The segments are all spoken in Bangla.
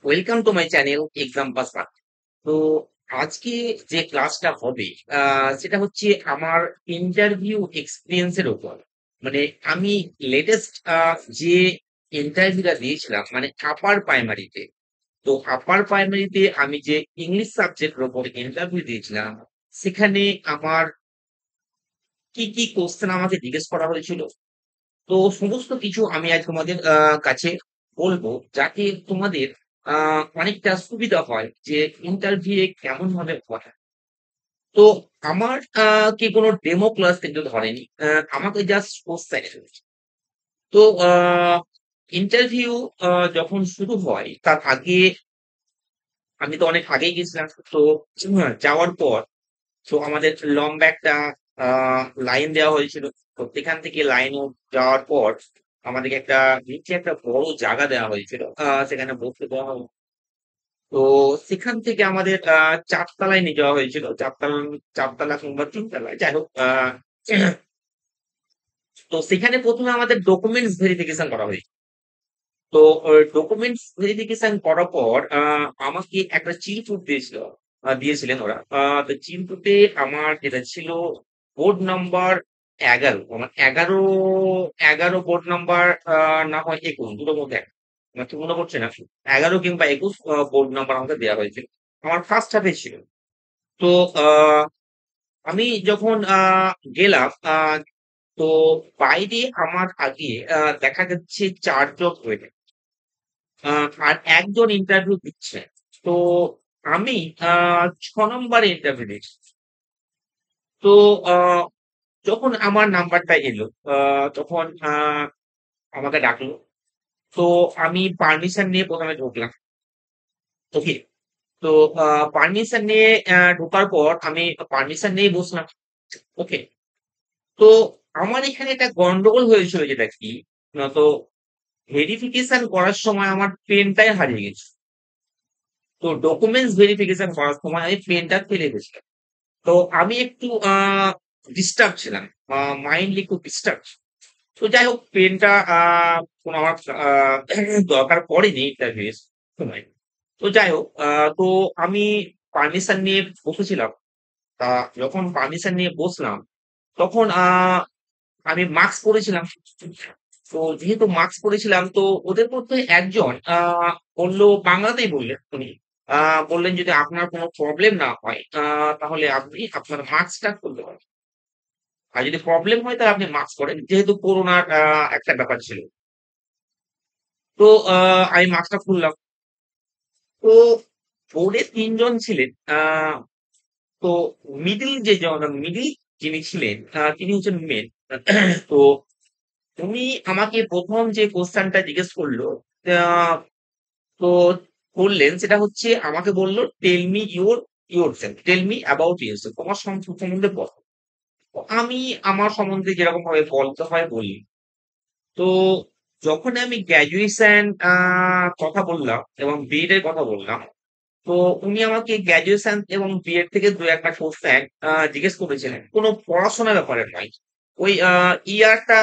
Welcome to my channel exam pass পাঠ। তো আজকে যে ক্লাসটা হবে সেটা হচ্ছে আমার ইন্টারভিউ এক্সপিরিয়েন্স এর উপর। মানে আমি লেটেস্ট যে ইন্টারভিউটা দিয়েছিলাম মানে আপার প্রাইমারিতে। তো আপার প্রাইমারিতে আমি যে ইংলিশ সাবজেক্টের উপর ইন্টারভিউ দিয়েছিলাম, সেখানে আমার কি কি কোশ্চেন আমাকে জিজ্ঞেস করা হয়েছিল। তো সমস্ত কিছু আমি আজ তোমাদের কাছে বলবো, যাতে তোমাদের অনেকটা সুবিধা হয় যে ইন্টারভিউ কেমন ভাবে পড়া। তো আমার কি কোনো ডেমো ক্লাস কিন্তু ধরেনি, আমাকে জাস্ট কোশ্চেন। তো ইন্টারভিউ যখন শুরু হয় তার আগে আমি তো অনেক আগেই গেছিলাম। তো যাওয়ার পর তো আমাদের লম্বা একটা লাইন দেওয়া হয়েছিল। তো সেখান থেকে লাইন যাওয়ার পর আমাদেরকে একটা নিচে একটা বড় জায়গা দেওয়া হয়েছিল, সেখানে বসতে দেওয়া হয়। তো সেখান থেকে আমাদের চারতলায় নিয়ে যাওয়া হয়েছিল, চারতলা চারতলা কিংবা তিনতলায়, যাই হোক। তো সেখানে প্রথমে আমাদের ডকুমেন্টস ভেরিফিকেশন করা হয়েছে। তো ডকুমেন্টস ভেরিফিকেশন করার পর আমাকে একটা চিরকুট দিয়েছিলেন ওরা। তো চিরকুটে আমার যেটা ছিল বোর্ড নাম্বার 11, আমার 11 বোর্ড নাম্বার, না হয় 21, দুটোর মধ্যে একটা। আমার ঠিক মনে পড়ছে না। 11 কিংবা 21 বোর্ড নাম্বার আমাকে দেওয়া হয়েছিল। আমার ফার্স্ট হাফে ছিল। তো আহ, আমি যখন গেলাম, তো বাইরে আমার আগে দেখা যাচ্ছে 4 জন হয়ে, আর একজন ইন্টারভিউ দিচ্ছে। তো আমি 6 নম্বরে ইন্টারভিউ দিচ্ছি। তো আহ, যখন আমার নাম্বারটা এলো, তখন আমাকে ডাকলো। তো আমি পারমিশন নিয়ে প্রথমে ঢুকলাম। ওকে। তো পারমিশন নিয়ে ঢোকার পর আমি পারমিশন নিয়ে বসলাম। ওকে। তো আমার এখানে একটা গন্ডগোল হয়েছিল, যেটা কি, তো ভেরিফিকেশন করার সময় আমার পেনটাই হারিয়ে গেছে। তো ডকুমেন্টস ভেরিফিকেশন করার সময় আমি পেনটা ফেলে গেছিলাম। তো আমি একটু ডিস্টার্ব ছিলাম, মাইন্ডলি খুব ডিস্টার্ব। তো যাই হোক, পেনটা কোনো আমার দরকার পড়েনি ইন্টারভিউ সময়। তো যাই হোক, তো আমি পারমিশন নিয়ে বসেছিলাম। তা যখন পারমিশন নিয়ে বসলাম, তখন আমি মাস্ক পরেছিলাম। তো যেহেতু মাস্ক পরেছিলাম, তো ওদের মধ্যে একজন বললো, বাংলাতেই বললেন উনি, বললেন যদি আপনার কোনো প্রবলেম না হয়, তাহলে আপনি আপনার মাস্কটা খুলতে পারেন। আর যদি প্রবলেম হয় তাহলে আপনি মাস্ক পরেন, যেহেতু করোনার একটা ব্যাপার ছিল। তো আমি মাস্কটা খুললাম। তো বোর্ডে 3 জন ছিলেন। তো মিডিল যিনি ছিলেন, তিনি হচ্ছেন মেন। তো উনি আমাকে প্রথম যে কোশ্চেনটা জিজ্ঞেস করলো, আহ, তো করলেন, সেটা হচ্ছে আমাকে বললো, tell me yourself, tell me about yourself, তোমার সম্বন্ধে বলো। তো আমি আমার সম্বন্ধে যেরকম ভাবে বলতে হয় বলি। তো যখন আমি গ্র্যাজুয়েশন কথা বললাম এবং বিএড এর কথা বললাম, তো উনি আমাকে গ্র্যাজুয়েশন এবং বিএড থেকে দু একটা কোশ্চেন জিজ্ঞেস করেছিলেন, কোনো পড়াশোনার ব্যাপারে নয়। ওই ইয়ারটা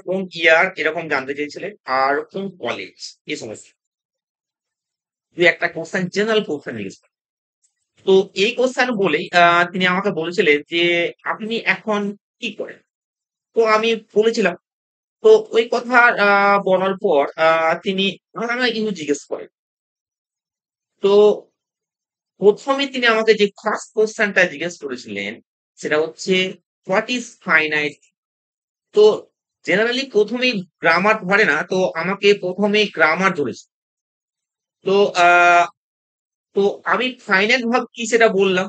কোন ইয়ার এরকম জানতে চেয়েছিলেন, আর কোন কলেজ, এই সমস্ত দু একটা কোশ্চেন, জেনারেল কোশ্চেন জিজ্ঞেস করেন। তো এই কোশ্চেন বলেই তিনি আমাকে বলেছিলেন যে আপনি এখন কি করেন। তো আমি বলেছিলাম। তো ওই কথা বলার পর তিনি আমাকে কিছু জিজ্ঞেস করেন। তো প্রথমে তিনি আমাকে যে ফার্স্ট কোশ্চেনটা জিজ্ঞেস করেছিলেন, সেটা হচ্ছে, হোয়াট ইজ ফাইনাইট। তো জেনারেলি প্রথমেই গ্রামার ধরে না, তো আমাকে প্রথমে গ্রামার ধরেছে। তো আহ, তো আমি ফাইনাইট ভাব কি সেটা বললাম।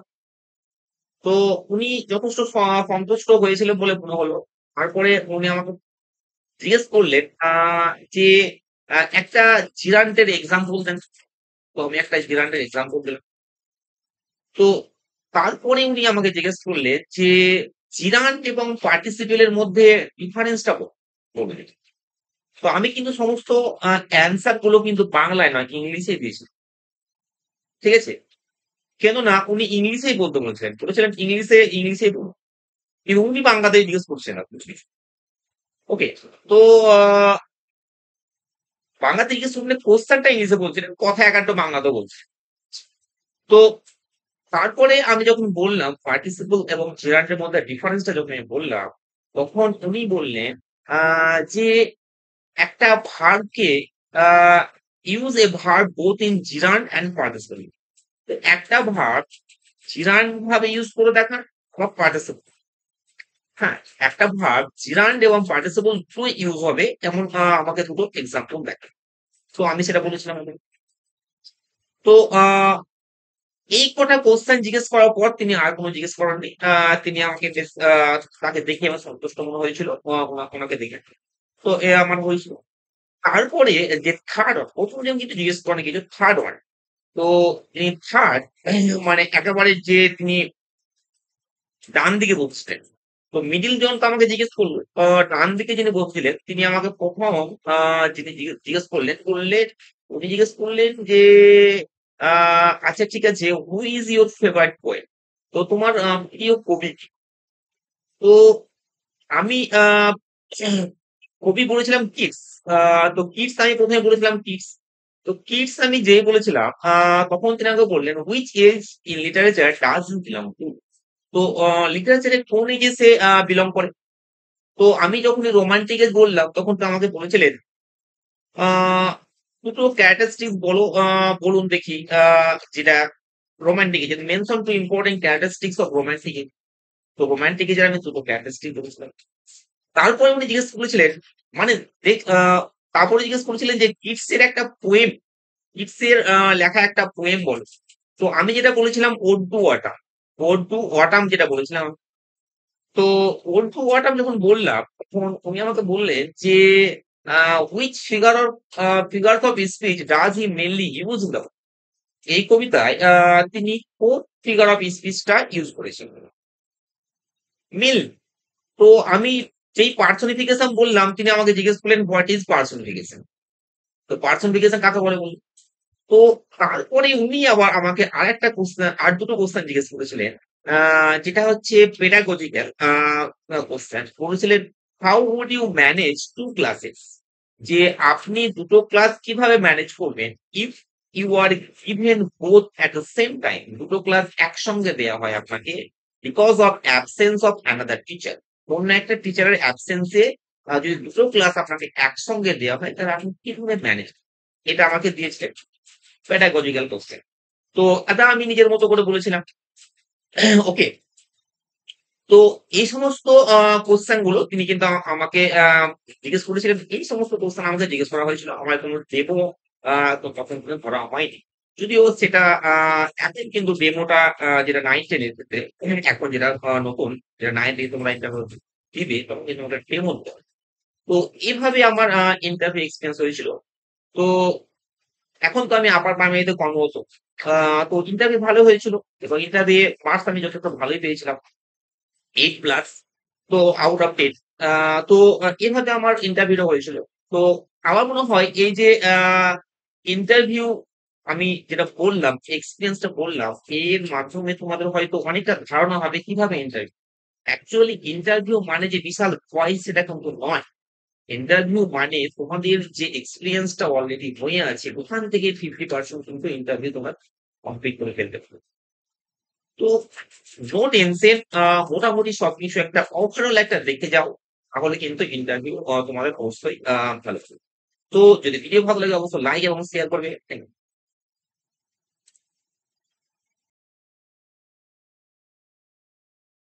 তো উনি যথেষ্ট সন্তুষ্ট হয়েছিলেন বলে মনে হলো। তারপরে উনি আমাকে জিজ্ঞেস করলেন যে একটা জিরান্টের এক্সাম্পল দেন। তো আমি একটা জিরান্টের এক্সাম্পল দিলাম। তো তারপরে উনি আমাকে জিজ্ঞেস করলেন যে জিরান্ট এবং পার্টিসিপেলের মধ্যে ডিফারেন্সটা বলবেন। তো আমি কিন্তু সমস্ত অ্যান্সার গুলো কিন্তু বাংলায় নয়, ইংলিশে দিয়েছি। ঠিক আছে? কেননা উনি ইংলিশেই বলতে বলেছিলেন, বলেছিলেন ইংলিশেই বলুন। কিন্তু উনি বাংলাতে জিজ্ঞেস করছেন না কিছু কিছু। ওকে। তো বাংলাতে জিজ্ঞেস করলে কোশ্চেনটা ইংলিশে বলছিলেন, কথা একান্ত বাংলাতেও বলছে। তো তারপরে আমি যখন বললাম পার্টিসিপল এবং জেরান্ডের মধ্যে ডিফারেন্সটা যখন আমি বললাম, তখন উনি বললেন যে একটা ভার্বকে use a verb both in gerund and participle. একটা ভার্ব জিরান্ড ভাবে ইউজ করে দেখান বা পার্টিসিপল। হ্যাঁ, একটা ভার্ব জিরান্ড এবং পার্টিসিপল দুটো ইউজ হবে এমন আমাকে দুটো এক্সাম্পল দেখান। তো আমি সেটা বলেছিলাম ওকে। তো এই কটা কোশ্চেন জিজ্ঞেস করার পর তিনি আর কোনো জিজ্ঞেস করেননি। তিনি আমাকে বেশ তাকে দেখে আমার সন্তুষ্ট মনে হয়েছিল ওনাকে দেখে। তো এ আমার হয়েছিল। তারপরে যে থার্ড ওয়ান, প্রথম জন কিন্তু জিজ্ঞেস করেন কিছু, থার্ড ওয়ান। তো তিনি থার্ড মানে একেবারে যে তিনি ডান দিকে বসছিলেন। তো মিডিল জন তো আমাকে জিজ্ঞেস করলো, ডান দিকে যিনি বসছিলেন তিনি আমাকে প্রথম যিনি জিজ্ঞেস করলেন, উনি জিজ্ঞেস করলেন যে আচ্ছা ঠিক আছে, who is your favourite poet? তো তোমার প্রিয় কবি কি? তো আমি কবি বলেছিলাম কিটস। তো কিটস আমি প্রথমে বলেছিলাম কিটস। তো কিটস আমি যেই বলেছিলাম তখন তিনি আমাকে বললেন which age in literature does you belong to? তো লিটারেচারে কোন এজে সে বিলং করে? তো আমি যখন রোমান্টিক এজ বললাম তখন তো আমাকে বলেছিলেন আহ দুটো ক্যারেক্টারিস্টিক্স বলো, বলুন দেখি, যেটা romantic age mention two important characteristics of romantic age. তো রোমান্টিক এজের আমি দুটো ক্যারেক্টারিস্টিক বলেছিলাম। তারপরে উনি জিজ্ঞেস করেছিলেন মানে দেখ তারপরে জিজ্ঞেস করেছিলেন যে কিটস এর একটা পোয়েম, কিটস এর লেখা একটা পোয়েম বলো। তো আমি যেটা বলেছিলাম ওড টু ওয়াটাম, ওড টু ওয়াটাম যেটা বলেছিলাম। তো ওড টু ওয়াটাম যখন বললাম তখন উনি আমাকে বললেন যে which figure of speech does he mainly use দাও? এই কবিতায় তিনি কোন ফিগার অফ স্পিচটা ইউজ করেছেন? মিল। তো আমি যেই পার্সনিফিকেশন বললাম তিনি আমাকে জিজ্ঞেস করলেন হোয়াট ইজ পার্সনিফিকেশন? তো পার্সনিফিকেশন কাকে বলে বলুন? তো তারপরে উনি আবার আমাকে আরেকটা কোশ্চেন, আর দুটো কোশ্চেন জিজ্ঞেস করেছিলেন, যেটা হচ্ছে পেডাগজিক্যাল কোশ্চেন। বলেছিলেন how would you manage two classes? যে আপনি দুটো ক্লাস কিভাবে ম্যানেজ করবেন if you are given both at the same time? দুটো ক্লাস একসঙ্গে দেওয়া হয় আপনাকে because of absence of another teacher. অন্য একটা টিচারের অ্যাবসেন্সে যদি দুটো ক্লাস আপনাকে একসঙ্গে দেওয়া হয় তাহলে আপনি কিভাবে ম্যানেজ? এটা আমাকে দিয়েছিলেন পেডাগজিক্যাল কোশ্চেন। তো এটা আমি নিজের মতো করে বলেছিলাম। ওকে। তো এই সমস্ত কোশ্চেন গুলো তিনি কিন্তু আমাকে জিজ্ঞেস করেছিলেন। এই সমস্ত কোশ্চেন আমাকে জিজ্ঞেস করা হয়েছিল, আমার কোনো ডেমো তো তখন পর্যন্ত ধরা হয়নি। যদিও সেটা এখন কিন্তু ডেমোটা যেটা 9-10 এর ক্ষেত্রে, এখন যেটা নতুন, যেটা 9 তোমরা ইন্টারভিউ দিবে তখন কিন্তু ওটা ডেমো দিতে হয়। তো এভাবে আমার ইন্টারভিউ এক্সপিরিয়েন্স হয়েছিল। তো এখন তো আমি আপার প্রাইমারিতে কর্মরত। তো ইন্টারভিউ ভালো হয়েছিল এবং ইন্টারভিউ মার্কস আমি যথেষ্ট ভালোই পেয়েছিলাম, 8+, তো আউট অফ 10। তো এভাবে আমার ইন্টারভিউটা হয়েছিল। তো আমার মনে হয় এই যে ইন্টারভিউ আমি যেটা বললাম, এক্সপিরিয়েন্সটা বললাম, এর মাধ্যমে তোমাদের হয়তো অনেকটা ধারণা হবে কিভাবে ইন্টারভিউ। অ্যাকচুয়ালি ইন্টারভিউ মানে যে বিশাল ভয় সেটা কিন্তু নয়। ইন্টারভিউ মানে তোমাদের যে এক্সপিরিয়েন্সটা অলরেডি হয়ে আছে ওখান থেকে 50% কিন্তু ইন্টারভিউ তোমার কমপ্লিট করে ফেলতে পারবে। তো নো টেনশন, মোটামুটি সবকিছু একটা ওভারঅল একটা দেখে যাও, তাহলে কিন্তু ইন্টারভিউ তোমাদের অবশ্যই ভালো হবে। তো যদি ভিডিও ভালো লাগে অবশ্যই লাইক এবং শেয়ার করবে। Thank you.